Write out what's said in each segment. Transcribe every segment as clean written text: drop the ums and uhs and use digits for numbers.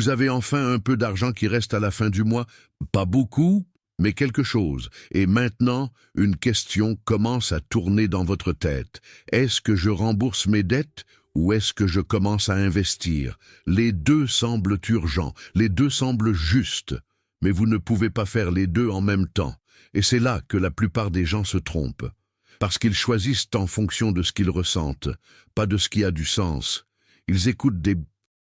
Vous avez enfin un peu d'argent qui reste à la fin du mois, pas beaucoup, mais quelque chose. Et maintenant, une question commence à tourner dans votre tête. Est-ce que je rembourse mes dettes ou est-ce que je commence à investir? Les deux semblent urgents, les deux semblent justes, mais vous ne pouvez pas faire les deux en même temps. Et c'est là que la plupart des gens se trompent. Parce qu'ils choisissent en fonction de ce qu'ils ressentent, pas de ce qui a du sens. Ils écoutent des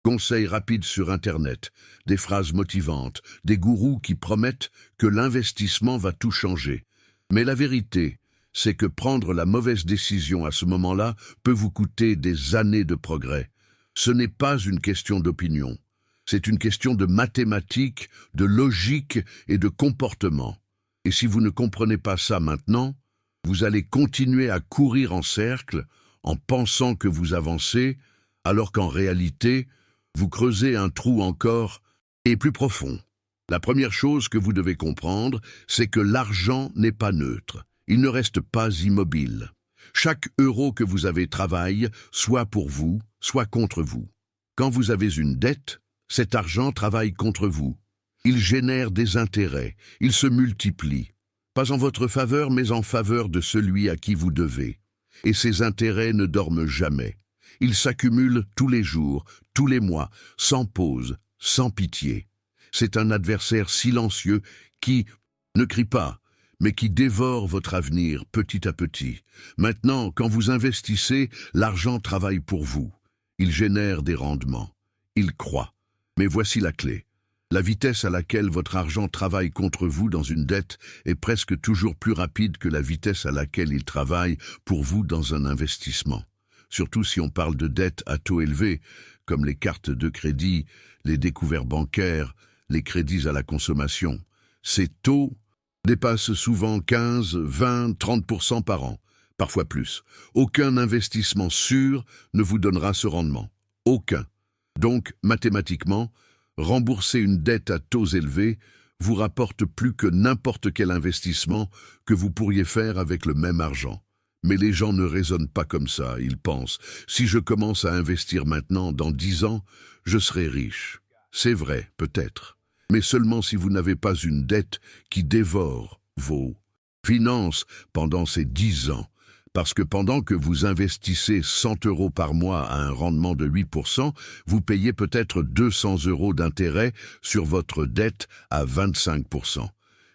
conseils rapides sur Internet, des phrases motivantes, des gourous qui promettent que l'investissement va tout changer. Mais la vérité, c'est que prendre la mauvaise décision à ce moment-là peut vous coûter des années de progrès. Ce n'est pas une question d'opinion. C'est une question de mathématiques, de logique et de comportement. Et si vous ne comprenez pas ça maintenant, vous allez continuer à courir en cercle en pensant que vous avancez, alors qu'en réalité, vous creusez un trou encore et plus profond. La première chose que vous devez comprendre, c'est que l'argent n'est pas neutre. Il ne reste pas immobile. Chaque euro que vous avez travaille, soit pour vous, soit contre vous. Quand vous avez une dette, cet argent travaille contre vous. Il génère des intérêts, il se multiplie. Pas en votre faveur, mais en faveur de celui à qui vous devez. Et ces intérêts ne dorment jamais. Ils s'accumulent tous les jours, tous les mois, sans pause, sans pitié. C'est un adversaire silencieux qui ne crie pas, mais qui dévore votre avenir petit à petit. Maintenant, quand vous investissez, l'argent travaille pour vous. Il génère des rendements. Il croît. Mais voici la clé. La vitesse à laquelle votre argent travaille contre vous dans une dette est presque toujours plus rapide que la vitesse à laquelle il travaille pour vous dans un investissement. Surtout si on parle de dettes à taux élevés, comme les cartes de crédit, les découverts bancaires, les crédits à la consommation. Ces taux dépassent souvent 15, 20, 30% par an, parfois plus. Aucun investissement sûr ne vous donnera ce rendement. Aucun. Donc, mathématiquement, rembourser une dette à taux élevés vous rapporte plus que n'importe quel investissement que vous pourriez faire avec le même argent. Mais les gens ne raisonnent pas comme ça, ils pensent « si je commence à investir maintenant, dans 10 ans, je serai riche ». C'est vrai, peut-être, mais seulement si vous n'avez pas une dette qui dévore vos finances pendant ces 10 ans. Parce que pendant que vous investissez 100 € par mois à un rendement de 8%, vous payez peut-être 200 € d'intérêt sur votre dette à 25%.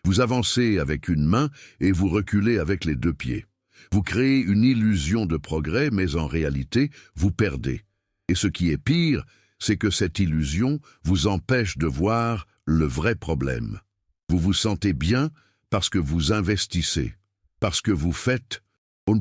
Vous avancez avec une main et vous reculez avec les deux pieds. Vous créez une illusion de progrès, mais en réalité, vous perdez. Et ce qui est pire, c'est que cette illusion vous empêche de voir le vrai problème. Vous vous sentez bien parce que vous investissez, parce que vous faites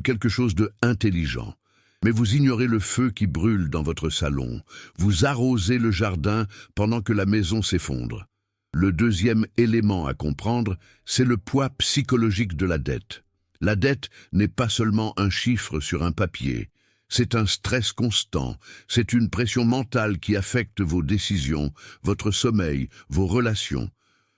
quelque chose de intelligent. Mais vous ignorez le feu qui brûle dans votre salon. Vous arrosez le jardin pendant que la maison s'effondre. Le deuxième élément à comprendre, c'est le poids psychologique de la dette. La dette n'est pas seulement un chiffre sur un papier. C'est un stress constant, c'est une pression mentale qui affecte vos décisions, votre sommeil, vos relations.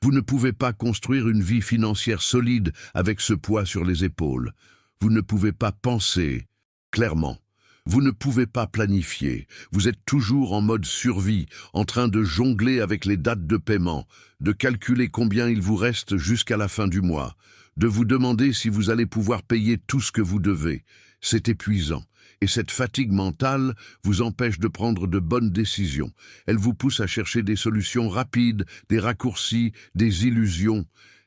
Vous ne pouvez pas construire une vie financière solide avec ce poids sur les épaules. Vous ne pouvez pas penser clairement. Vous ne pouvez pas planifier. Vous êtes toujours en mode survie, en train de jongler avec les dates de paiement, de calculer combien il vous reste jusqu'à la fin du mois, de vous demander si vous allez pouvoir payer tout ce que vous devez. C'est épuisant. Et cette fatigue mentale vous empêche de prendre de bonnes décisions. Elle vous pousse à chercher des solutions rapides, des raccourcis, des illusions.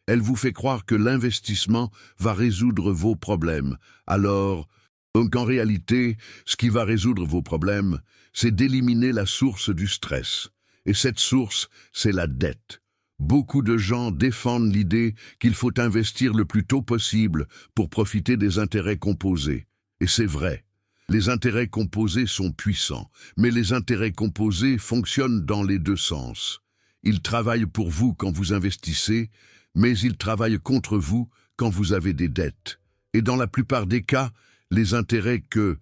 Elle vous fait croire que l'investissement va résoudre vos problèmes. Alors, en réalité, ce qui va résoudre vos problèmes, c'est d'éliminer la source du stress. Et cette source, c'est la dette. Beaucoup de gens défendent l'idée qu'il faut investir le plus tôt possible pour profiter des intérêts composés. Et c'est vrai. Les intérêts composés sont puissants, mais les intérêts composés fonctionnent dans les deux sens. Ils travaillent pour vous quand vous investissez, mais ils travaillent contre vous quand vous avez des dettes. Et dans la plupart des cas, les intérêts que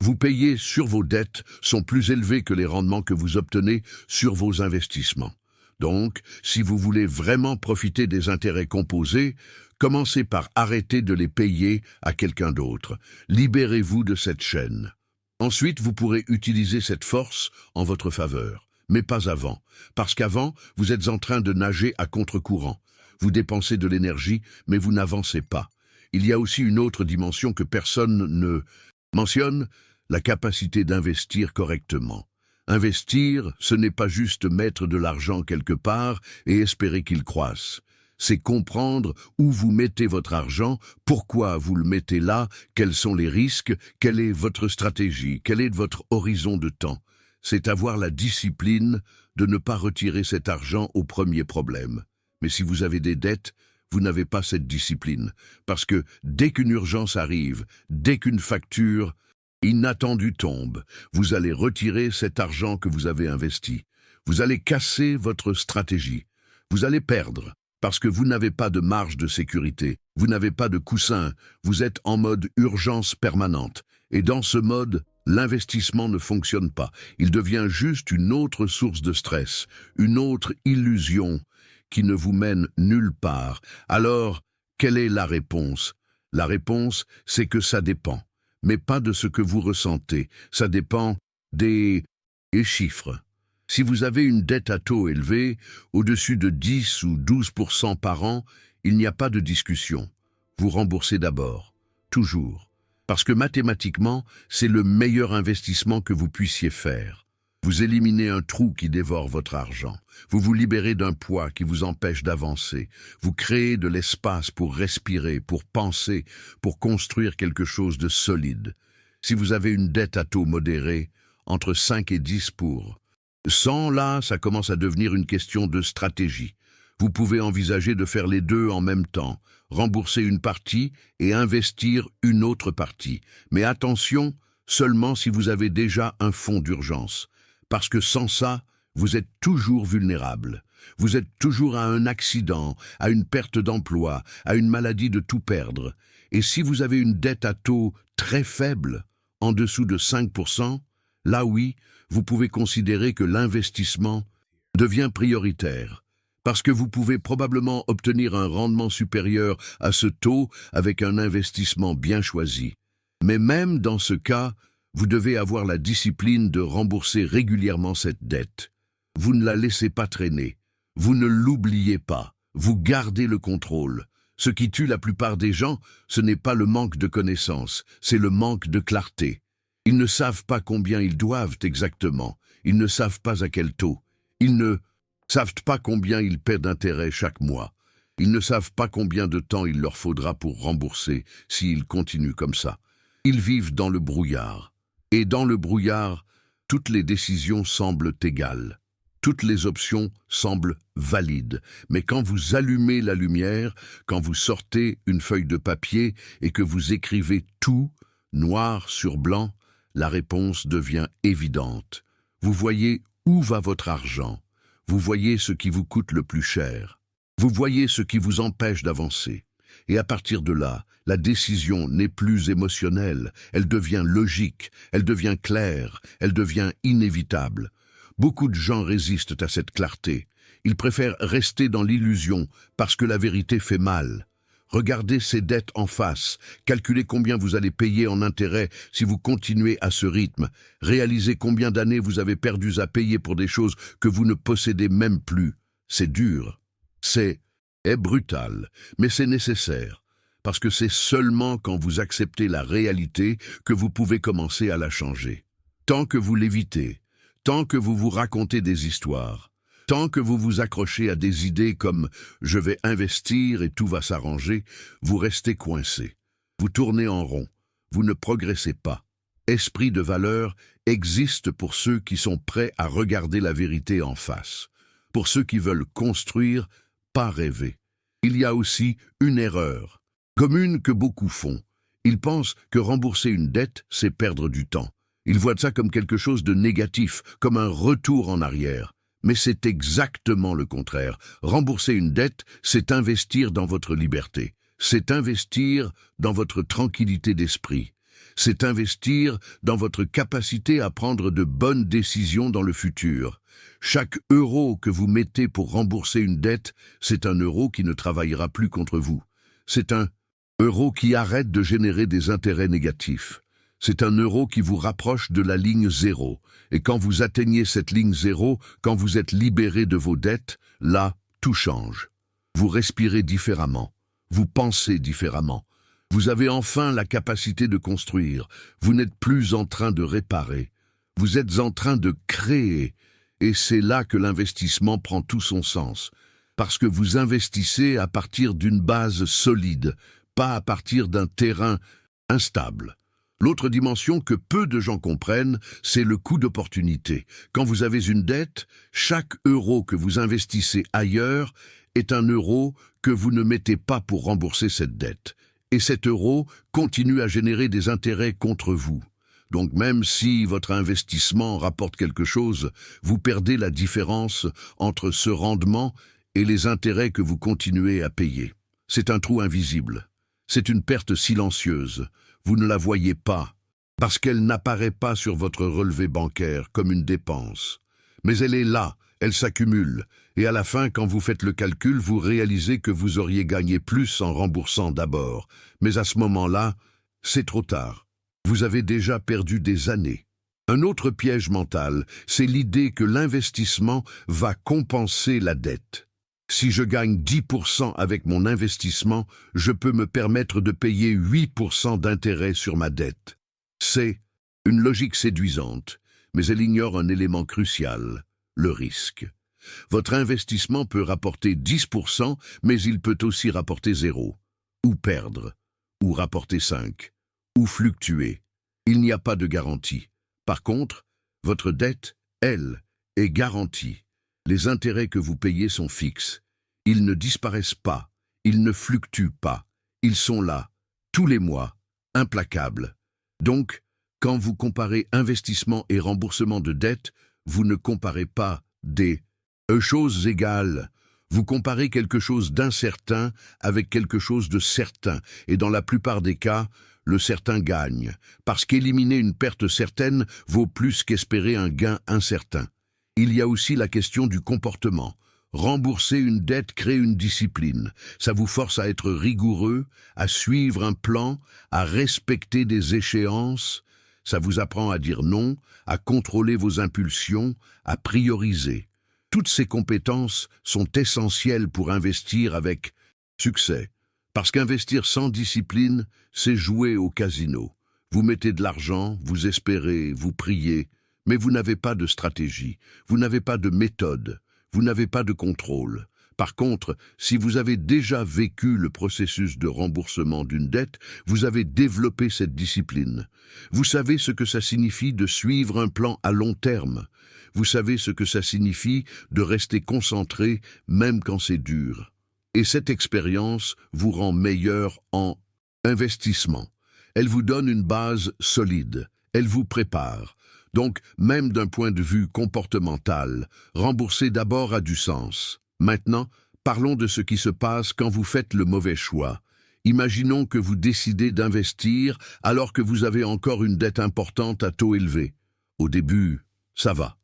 vous payez sur vos dettes sont plus élevés que les rendements que vous obtenez sur vos investissements. Donc, si vous voulez vraiment profiter des intérêts composés, commencez par arrêter de les payer à quelqu'un d'autre. Libérez-vous de cette chaîne. Ensuite, vous pourrez utiliser cette force en votre faveur. mais pas avant. Parce qu'avant, vous êtes en train de nager à contre-courant. Vous dépensez de l'énergie, mais vous n'avancez pas. Il y a aussi une autre dimension que personne ne mentionne, la capacité d'investir correctement. Investir, ce n'est pas juste mettre de l'argent quelque part et espérer qu'il croisse. C'est comprendre où vous mettez votre argent, pourquoi vous le mettez là, quels sont les risques, quelle est votre stratégie, quel est votre horizon de temps. C'est avoir la discipline de ne pas retirer cet argent au premier problème. Mais si vous avez des dettes, vous n'avez pas cette discipline. Parce que dès qu'une urgence arrive, dès qu'une facture inattendue tombe, vous allez retirer cet argent que vous avez investi. Vous allez casser votre stratégie. Vous allez perdre. Parce que vous n'avez pas de marge de sécurité, vous n'avez pas de coussin, vous êtes en mode urgence permanente. Et dans ce mode, l'investissement ne fonctionne pas. Il devient juste une autre source de stress, une autre illusion qui ne vous mène nulle part. Alors, quelle est la réponse? La réponse, c'est que ça dépend. Mais pas de ce que vous ressentez. Ça dépend des chiffres. Si vous avez une dette à taux élevé, au-dessus de 10 ou 12% par an, il n'y a pas de discussion. Vous remboursez d'abord, toujours. Parce que mathématiquement, c'est le meilleur investissement que vous puissiez faire. Vous éliminez un trou qui dévore votre argent. Vous vous libérez d'un poids qui vous empêche d'avancer. Vous créez de l'espace pour respirer, pour penser, pour construire quelque chose de solide. Si vous avez une dette à taux modéré, entre 5 et 10 pour 100, là, ça commence à devenir une question de stratégie. Vous pouvez envisager de faire les deux en même temps, rembourser une partie et investir une autre partie. Mais attention, seulement si vous avez déjà un fonds d'urgence. Parce que sans ça, vous êtes toujours vulnérable. Vous êtes toujours à un accident, à une perte d'emploi, à une maladie de tout perdre. Et si vous avez une dette à taux très faible, en dessous de 5%, là oui, vous pouvez considérer que l'investissement devient prioritaire, parce que vous pouvez probablement obtenir un rendement supérieur à ce taux avec un investissement bien choisi. Mais même dans ce cas, vous devez avoir la discipline de rembourser régulièrement cette dette. Vous ne la laissez pas traîner, vous ne l'oubliez pas, vous gardez le contrôle. Ce qui tue la plupart des gens, ce n'est pas le manque de connaissances, c'est le manque de clarté. Ils ne savent pas combien ils doivent exactement. Ils ne savent pas à quel taux. Ils ne savent pas combien ils paient d'intérêt chaque mois. Ils ne savent pas combien de temps il leur faudra pour rembourser s'ils continuent comme ça. Ils vivent dans le brouillard. Et dans le brouillard, toutes les décisions semblent égales. Toutes les options semblent valides. Mais quand vous allumez la lumière, quand vous sortez une feuille de papier et que vous écrivez tout, noir sur blanc, la réponse devient évidente. Vous voyez où va votre argent. Vous voyez ce qui vous coûte le plus cher. Vous voyez ce qui vous empêche d'avancer. Et à partir de là, la décision n'est plus émotionnelle. Elle devient logique, elle devient claire, elle devient inévitable. Beaucoup de gens résistent à cette clarté. Ils préfèrent rester dans l'illusion parce que la vérité fait mal. Regardez ces dettes en face, calculez combien vous allez payer en intérêt si vous continuez à ce rythme, réalisez combien d'années vous avez perdu à payer pour des choses que vous ne possédez même plus. C'est dur, c'est brutal, mais c'est nécessaire, parce que c'est seulement quand vous acceptez la réalité que vous pouvez commencer à la changer. Tant que vous l'évitez, tant que vous vous racontez des histoires, tant que vous vous accrochez à des idées comme « je vais investir et tout va s'arranger », vous restez coincé. Vous tournez en rond. Vous ne progressez pas. Esprit de valeur existe pour ceux qui sont prêts à regarder la vérité en face. Pour ceux qui veulent construire, pas rêver. Il y a aussi une erreur, commune que beaucoup font. Ils pensent que rembourser une dette, c'est perdre du temps. Ils voient ça comme quelque chose de négatif, comme un retour en arrière. Mais c'est exactement le contraire. Rembourser une dette, c'est investir dans votre liberté. C'est investir dans votre tranquillité d'esprit. C'est investir dans votre capacité à prendre de bonnes décisions dans le futur. Chaque euro que vous mettez pour rembourser une dette, c'est un euro qui ne travaillera plus contre vous. C'est un euro qui arrête de générer des intérêts négatifs. C'est un euro qui vous rapproche de la ligne zéro. Et quand vous atteignez cette ligne zéro, quand vous êtes libéré de vos dettes, là, tout change. Vous respirez différemment. Vous pensez différemment. Vous avez enfin la capacité de construire. Vous n'êtes plus en train de réparer. Vous êtes en train de créer. Et c'est là que l'investissement prend tout son sens. Parce que vous investissez à partir d'une base solide, pas à partir d'un terrain instable. L'autre dimension que peu de gens comprennent, c'est le coût d'opportunité. Quand vous avez une dette, chaque euro que vous investissez ailleurs est un euro que vous ne mettez pas pour rembourser cette dette. Et cet euro continue à générer des intérêts contre vous. Donc même si votre investissement rapporte quelque chose, vous perdez la différence entre ce rendement et les intérêts que vous continuez à payer. C'est un trou invisible. C'est une perte silencieuse. Vous ne la voyez pas, parce qu'elle n'apparaît pas sur votre relevé bancaire comme une dépense. Mais elle est là, elle s'accumule, et à la fin, quand vous faites le calcul, vous réalisez que vous auriez gagné plus en remboursant d'abord. Mais à ce moment-là, c'est trop tard. Vous avez déjà perdu des années. Un autre piège mental, c'est l'idée que l'investissement va compenser la dette. Si je gagne 10% avec mon investissement, je peux me permettre de payer 8% d'intérêt sur ma dette. C'est une logique séduisante, mais elle ignore un élément crucial, le risque. Votre investissement peut rapporter 10%, mais il peut aussi rapporter 0, ou perdre, ou rapporter 5, ou fluctuer. Il n'y a pas de garantie. Par contre, votre dette, elle, est garantie. Les intérêts que vous payez sont fixes. Ils ne disparaissent pas, ils ne fluctuent pas. Ils sont là, tous les mois, implacables. Donc, quand vous comparez investissement et remboursement de dette, vous ne comparez pas des choses égales. Vous comparez quelque chose d'incertain avec quelque chose de certain. Et dans la plupart des cas, le certain gagne. Parce qu'éliminer une perte certaine vaut plus qu'espérer un gain incertain. Il y a aussi la question du comportement. Rembourser une dette crée une discipline. Ça vous force à être rigoureux, à suivre un plan, à respecter des échéances. Ça vous apprend à dire non, à contrôler vos impulsions, à prioriser. Toutes ces compétences sont essentielles pour investir avec succès. Parce qu'investir sans discipline, c'est jouer au casino. Vous mettez de l'argent, vous espérez, vous priez, mais vous n'avez pas de stratégie, vous n'avez pas de méthode. Vous n'avez pas de contrôle. Par contre, si vous avez déjà vécu le processus de remboursement d'une dette, vous avez développé cette discipline. Vous savez ce que ça signifie de suivre un plan à long terme. Vous savez ce que ça signifie de rester concentré même quand c'est dur. Et cette expérience vous rend meilleur en investissement. Elle vous donne une base solide. Elle vous prépare. Donc, même d'un point de vue comportemental, rembourser d'abord a du sens. Maintenant, parlons de ce qui se passe quand vous faites le mauvais choix. Imaginons que vous décidez d'investir alors que vous avez encore une dette importante à taux élevé. Au début, ça va.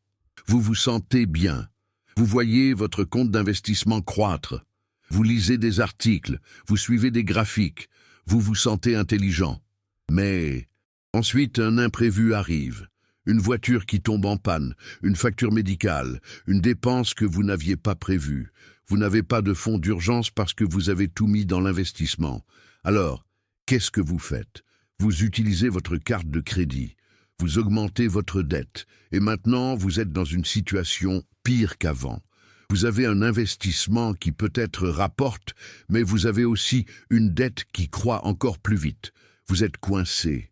Vous vous sentez bien. Vous voyez votre compte d'investissement croître. Vous lisez des articles, vous suivez des graphiques, vous vous sentez intelligent. Mais ensuite, un imprévu arrive. Une voiture qui tombe en panne, une facture médicale, une dépense que vous n'aviez pas prévue. Vous n'avez pas de fonds d'urgence parce que vous avez tout mis dans l'investissement. Alors, qu'est-ce que vous faites? Vous utilisez votre carte de crédit. Vous augmentez votre dette. Et maintenant, vous êtes dans une situation pire qu'avant. Vous avez un investissement qui peut-être rapporte, mais vous avez aussi une dette qui croît encore plus vite. Vous êtes coincé.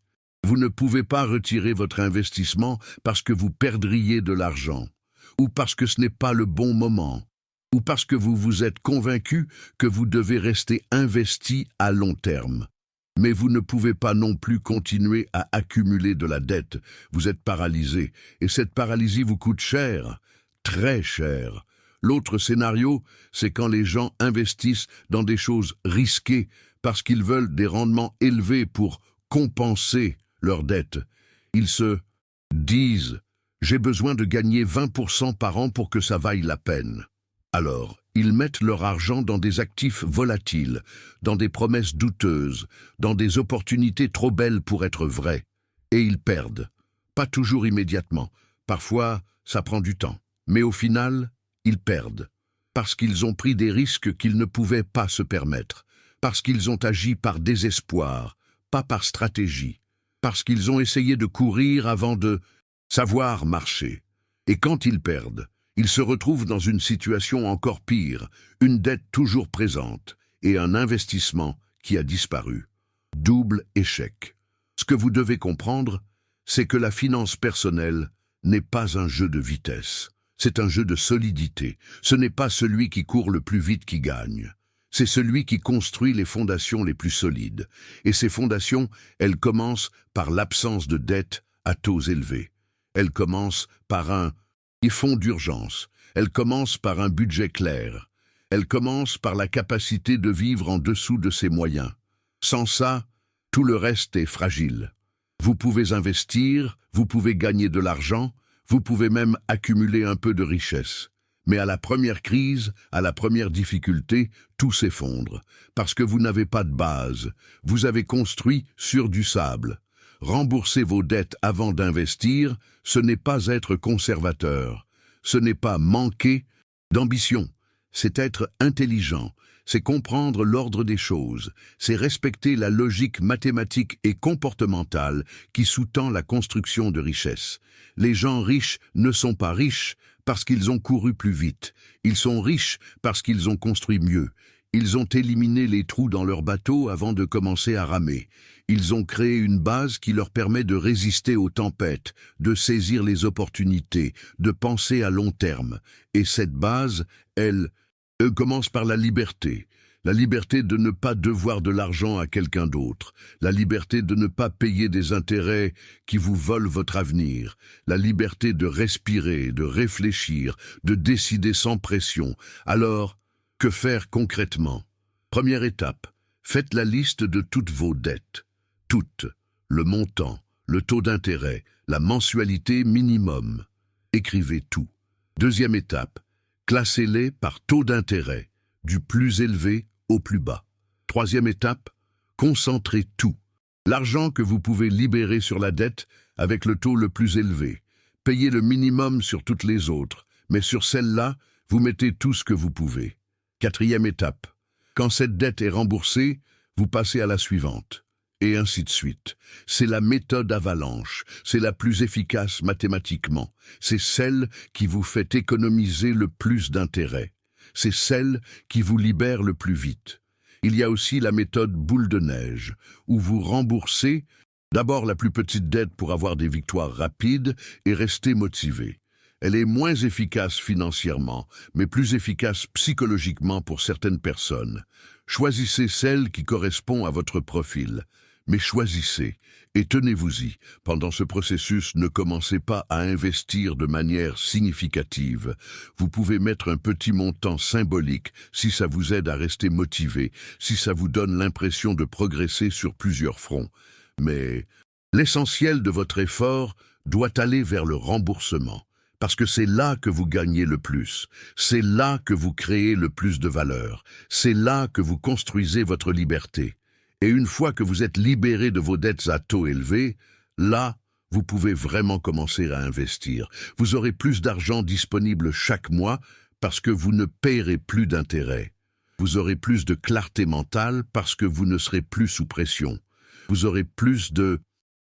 Vous ne pouvez pas retirer votre investissement parce que vous perdriez de l'argent, ou parce que ce n'est pas le bon moment, ou parce que vous vous êtes convaincu que vous devez rester investi à long terme. Mais vous ne pouvez pas non plus continuer à accumuler de la dette. Vous êtes paralysé, et cette paralysie vous coûte cher, très cher. L'autre scénario, c'est quand les gens investissent dans des choses risquées parce qu'ils veulent des rendements élevés pour compenser leurs dettes. Ils se disent « J'ai besoin de gagner 20% par an pour que ça vaille la peine ». Alors, ils mettent leur argent dans des actifs volatiles, dans des promesses douteuses, dans des opportunités trop belles pour être vraies. Et ils perdent. Pas toujours immédiatement. Parfois, ça prend du temps. Mais au final, ils perdent. Parce qu'ils ont pris des risques qu'ils ne pouvaient pas se permettre. Parce qu'ils ont agi par désespoir, pas par stratégie. Parce qu'ils ont essayé de courir avant de savoir marcher. Et quand ils perdent, ils se retrouvent dans une situation encore pire, une dette toujours présente et un investissement qui a disparu. Double échec. Ce que vous devez comprendre, c'est que la finance personnelle n'est pas un jeu de vitesse. C'est un jeu de solidité. Ce n'est pas celui qui court le plus vite qui gagne. C'est celui qui construit les fondations les plus solides. Et ces fondations, elles commencent par l'absence de dette à taux élevés. Elles commencent par un fonds d'urgence. Elles commencent par un budget clair. Elles commencent par la capacité de vivre en dessous de ses moyens. Sans ça, tout le reste est fragile. Vous pouvez investir, vous pouvez gagner de l'argent, vous pouvez même accumuler un peu de richesse. Mais à la première crise, à la première difficulté, tout s'effondre. Parce que vous n'avez pas de base. Vous avez construit sur du sable. Rembourser vos dettes avant d'investir, ce n'est pas être conservateur. Ce n'est pas manquer d'ambition. C'est être intelligent. C'est comprendre l'ordre des choses. C'est respecter la logique mathématique et comportementale qui sous-tend la construction de richesses. Les gens riches ne sont pas riches parce qu'ils ont couru plus vite. Ils sont riches parce qu'ils ont construit mieux. Ils ont éliminé les trous dans leur bateau avant de commencer à ramer. Ils ont créé une base qui leur permet de résister aux tempêtes, de saisir les opportunités, de penser à long terme. Et cette base, elle commence par la liberté. La liberté de ne pas devoir de l'argent à quelqu'un d'autre. La liberté de ne pas payer des intérêts qui vous volent votre avenir. La liberté de respirer, de réfléchir, de décider sans pression. Alors, que faire concrètement? Première étape, faites la liste de toutes vos dettes. Toutes. Le montant, le taux d'intérêt, la mensualité minimum. Écrivez tout. Deuxième étape, classez-les par taux d'intérêt, du plus élevé au plus bas. Troisième étape, concentrez tout. L'argent que vous pouvez libérer sur la dette avec le taux le plus élevé. Payez le minimum sur toutes les autres, mais sur celle-là, vous mettez tout ce que vous pouvez. Quatrième étape, quand cette dette est remboursée, vous passez à la suivante. Et ainsi de suite. C'est la méthode avalanche, c'est la plus efficace mathématiquement. C'est celle qui vous fait économiser le plus d'intérêt. C'est celle qui vous libère le plus vite. Il y a aussi la méthode boule de neige, où vous remboursez d'abord la plus petite dette pour avoir des victoires rapides et rester motivé. Elle est moins efficace financièrement, mais plus efficace psychologiquement pour certaines personnes. Choisissez celle qui correspond à votre profil. Mais choisissez et tenez-vous-y. Pendant ce processus, ne commencez pas à investir de manière significative. Vous pouvez mettre un petit montant symbolique si ça vous aide à rester motivé, si ça vous donne l'impression de progresser sur plusieurs fronts. Mais l'essentiel de votre effort doit aller vers le remboursement. Parce que c'est là que vous gagnez le plus. C'est là que vous créez le plus de valeur. C'est là que vous construisez votre liberté. Et une fois que vous êtes libéré de vos dettes à taux élevés, là, vous pouvez vraiment commencer à investir. Vous aurez plus d'argent disponible chaque mois parce que vous ne payerez plus d'intérêts. Vous aurez plus de clarté mentale parce que vous ne serez plus sous pression. Vous aurez plus de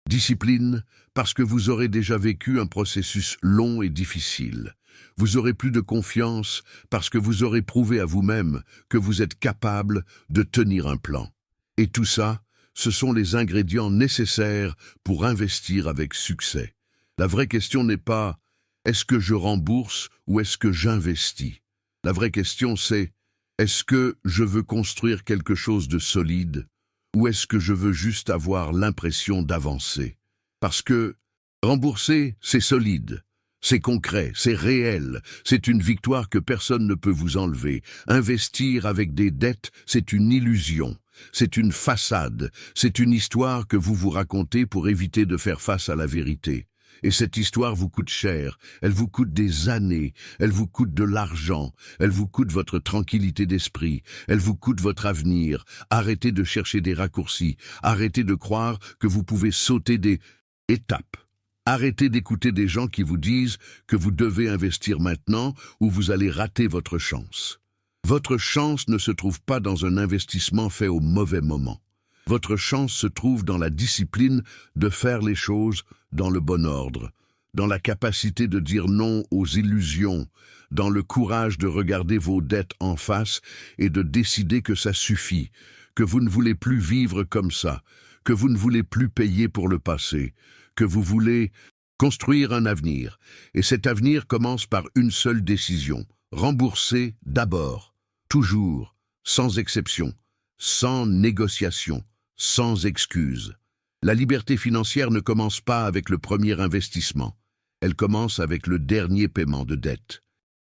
discipline parce que vous aurez déjà vécu un processus long et difficile. Vous aurez plus de confiance parce que vous aurez prouvé à vous-même que vous êtes capable de tenir un plan. Et tout ça, ce sont les ingrédients nécessaires pour investir avec succès. La vraie question n'est pas « est-ce que je rembourse ou est-ce que j'investis ?» La vraie question c'est « est-ce que je veux construire quelque chose de solide ou est-ce que je veux juste avoir l'impression d'avancer ?» Parce que rembourser, c'est solide. C'est concret, c'est réel, c'est une victoire que personne ne peut vous enlever. Investir avec des dettes, c'est une illusion. C'est une façade, c'est une histoire que vous vous racontez pour éviter de faire face à la vérité. Et cette histoire vous coûte cher, elle vous coûte des années, elle vous coûte de l'argent, elle vous coûte votre tranquillité d'esprit, elle vous coûte votre avenir. Arrêtez de chercher des raccourcis, arrêtez de croire que vous pouvez sauter des Étape. Arrêtez d'écouter des gens qui vous disent que vous devez investir maintenant ou vous allez rater votre chance. Votre chance ne se trouve pas dans un investissement fait au mauvais moment. Votre chance se trouve dans la discipline de faire les choses dans le bon ordre, dans la capacité de dire non aux illusions, dans le courage de regarder vos dettes en face et de décider que ça suffit, que vous ne voulez plus vivre comme ça, que vous ne voulez plus payer pour le passé, que vous voulez construire un avenir. Et cet avenir commence par une seule décision: rembourser d'abord, toujours, sans exception, sans négociation, sans excuse. La liberté financière ne commence pas avec le premier investissement. Elle commence avec le dernier paiement de dette.